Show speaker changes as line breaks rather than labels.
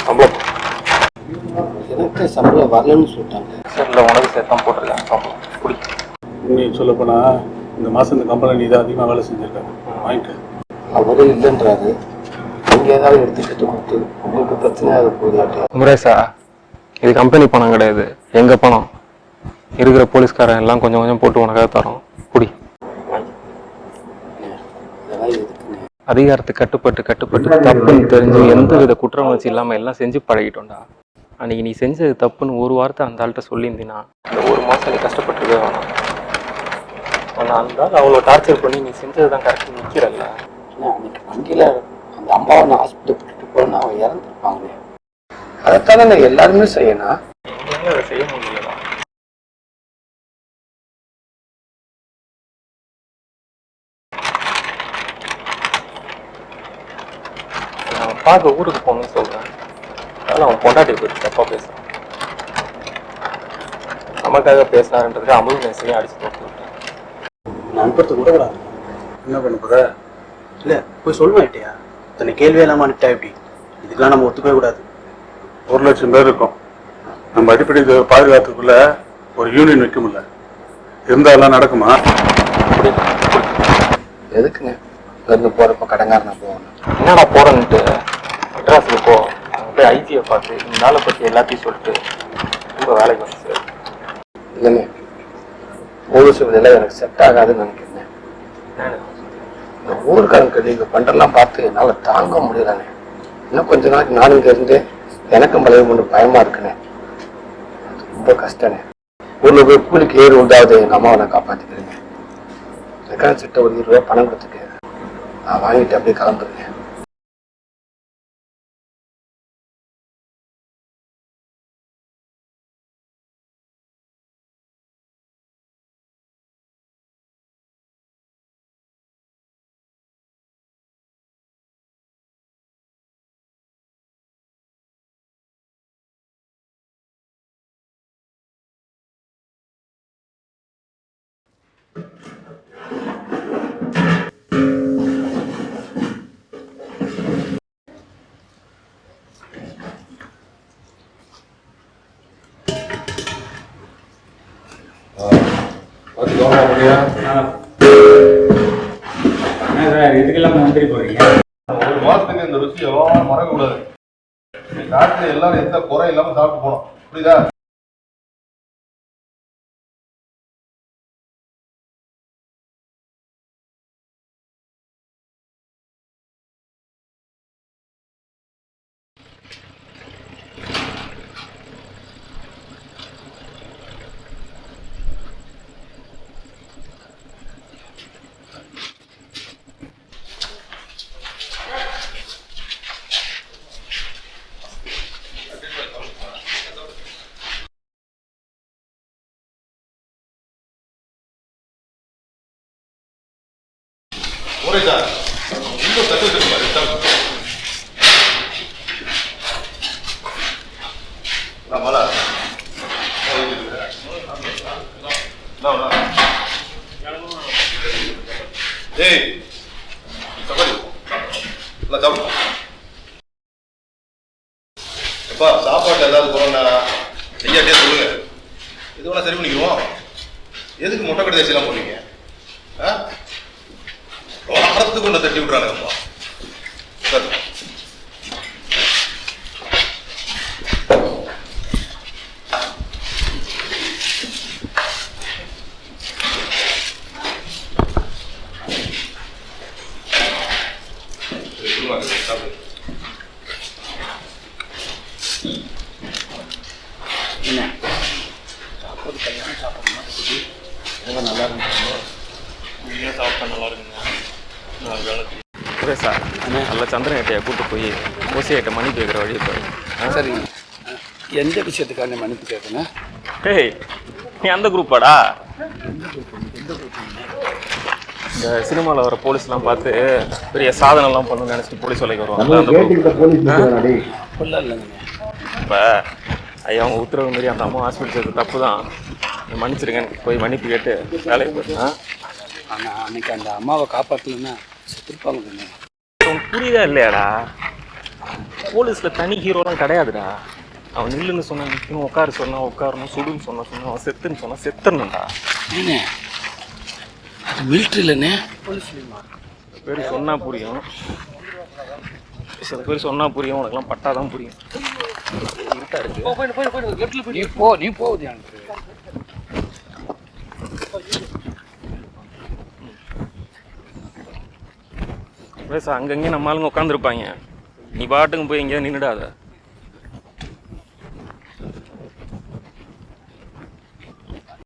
சம்பளம்
எனக்கு சம்பளம் வரலன்னு சொல்லிட்டாங்க.
சார் இல்லை உனக்கு சேர்த்தான் போட்டிருக்கேன் சம்பளம் குடி.
நீ சொல்லப்போனால் இந்த மாதம் இந்த கம்பெனி நீ தான் அதிகமாக வேலை செஞ்சுருக்காங்க வாங்கிக்க.
அவரே இல்லைன்றாரு. நீங்கள் ஏதாவது எடுத்துக்கிட்டு கொடுத்து உங்களுக்கு பிரச்சனையாக போகுது.
குமரேசா, இது கம்பெனி பணம் கிடையாது, எங்கள் பணம். இருக்கிற போலீஸ்காரன் எல்லாம் கொஞ்சம் கொஞ்சம் போட்டு உனக்காக தரோம், குடி. அதிகாரத்துக்கு கட்டுப்பட்டு கட்டுப்பட்டு தப்புன்னு தெரிஞ்சு எந்த வித குற்ற உணர்ச்சி இல்லாமல் எல்லாம் செஞ்சு பழகிட்டோம்டா. அன்றைக்கி நீ செஞ்சது தப்புன்னு ஒரு வார்த்தை அந்த ஆள்கிட்ட சொல்லியிருந்தீங்கன்னா இந்த ஒரு மாதம் நீ கஷ்டப்பட்டுருக்கே வேணாம். ஆனால் அந்த ஆள் அவ்வளோ டார்ச்சர் பண்ணி நீ செஞ்சது தான் கரெக்டாக நிற்கிறல்ல.
அன்னைக்கு வண்டியில் அந்த அம்மாவை நான் ஹாஸ்பிட்டல் கூட்டிட்டு போறேன்னா அவன் இறந்துருப்பாங்களே. அதைத்தானே நான் எல்லாருமே செய்யணும்.
எங்கேயுமே அதை செய்ய முடியலடா. நான் பார்க்க ஊருக்கு போகணும்னு சொல்கிறேன். அதனால் அவன் பொண்டாட்டி பற்றி தப்பாக பேசுகிறான். நமக்காக பேசுகிறான்றதுக்கு அமுல் நேசையும் அடிச்சு போட்டு விட்டேன்.
நான் அனுப்புறது கூட கூடாது. என்ன பண்ண போகிற? இல்லை போய் சொல்லுவாயிட்டியா? தன்னை கேள்வி இல்லாமல் அனுப்பிட்டா எப்படி? இதுக்கெல்லாம் நம்ம ஒத்துக்கவே கூடாது. 1,00,000 பேர் இருக்கோம். நம்ம அடிப்படை பாதுகாத்துக்குள்ள ஒரு யூனியன் வைக்க முடியல. இருந்தாலும் நடக்குமா?
எதுக்குங்க இருந்து போகிறப்ப கடங்காரனா போகணும்?
என்னடா போகிறேன்ட்டு மெட்ராஸுக்கு போ. அங்கே போய் ஐஜியை பார்த்து இந்த நாளை பற்றி எல்லாத்தையும் சொல்லிட்டு ரொம்ப வேலைக்கு வந்து சார்.
இல்லைங்க, போலீஸ் இதெல்லாம் எனக்கு செட் ஆகாதுன்னு நினைக்கிறேன். இந்த ஊருக்காரங்க நீங்கள் பண்ணுறலாம் பார்த்து என்னால் தாங்க முடியலண்ணே. இன்னும் கொஞ்ச நாளைக்கு நானும் இங்கே இருந்து எனக்கும் பழைய ஒன்று பயமாக இருக்குண்ணே. அது ரொம்ப கஷ்டண்ணே. ஊரில் போய் கூலிக்கு ஏறி உண்டாவது எங்கள் அம்மாவை நான் காப்பாற்றிக்கிறேங்க. எனக்கான சிட்ட ஒரு 20 ரூபா பணம் கொடுத்துட்டு நான் வாங்கிட்டு அப்படியே கிளம்புறேங்க.
இதுக்கெல்லாம் நன்றி போறீங்க.
ஒரு மாசத்துக்கு இந்த ருசி எல்லாம் மறக்க கூடாது. நாட்டுல எல்லாரும் எந்த குறை இல்லாம சாப்பிட்டு போனோம், புரியுதா? ஒரே சார் இன்னும் தட்டு வச்சிருப்பாரு. ஏய் சபாரி எப்பா சாப்பாட்டில் ஏதாவது போறோம்னா செய்யாட்டே சொல்லுங்க. இது வேணா சரி பண்ணிக்குவோம். எதுக்கு முட்டை கடை தேசியெல்லாம் போறீங்க? வாரத்துக்கு ஒன்று தட்டி விட்றானுங்கப்பா. சரி
சாப்பாடு கல்யாணம் சாப்பிட்றோம். நல்லா இருந்துச்சு.
சாப்பிட்டா நல்லா இருக்குங்க. சார் நல்ல சந்திரன் ஏட்டையை கூப்பிட்டு போய் ஓசியாயிட்ட மன்னிப்பு கேட்குற வழியை போய்.
சரி, எந்த விஷயத்துக்கான மன்னிப்பு கேட்கணும்?
டேய் நீ அந்த குரூப்பாடா? இந்த சினிமாவில் வர போலீஸ்லாம் பார்த்து பெரிய சாதனைலாம் பண்ணணும்னு நினச்சிட்டு போலீஸ் வேலைக்கு வருவாங்க. இப்போ ஐயா அவங்க உத்தரவு மாரி அந்த அம்மா ஹாஸ்பிட்டல் சேர்த்து தப்பு தான், மன்னிச்சிருங்கன்னு போய் மன்னிப்பு கேட்டு வேலைக்கு போயிருந்தேன்.
ஆனால் அன்னைக்கு அந்த அம்மாவை காப்பாற்றலன்னா செத்துருப்பாங்க.
புரியுதா இல்லையாடா? போலீஸில் தனி ஹீரோலாம் கிடையாதுடா. அவன் நில்லுன்னு சொன்னா நிற்கணும், உட்காரு சொன்னா உட்காரணும், சுடுன்னு சொன்னா அவன் செத்துன்னு சொன்னா செத்துடணும்டா.
ஏண்ணே அது மிலிட்ரிலண்ணே.
சில பேர் சொன்னால் புரியும், சில பேர் சொன்னால் புரியும், உனக்குலாம் பட்டாதான் புரியும். இருட்டா இருக்கு.
நீ போகுது
பேச அங்கங்கேயும் நம்ம ஆளுங்க உட்காந்துருப்பாங்க. நீ பாட்டுக்கும் போய் எங்கேயாவது நின்றுடாத.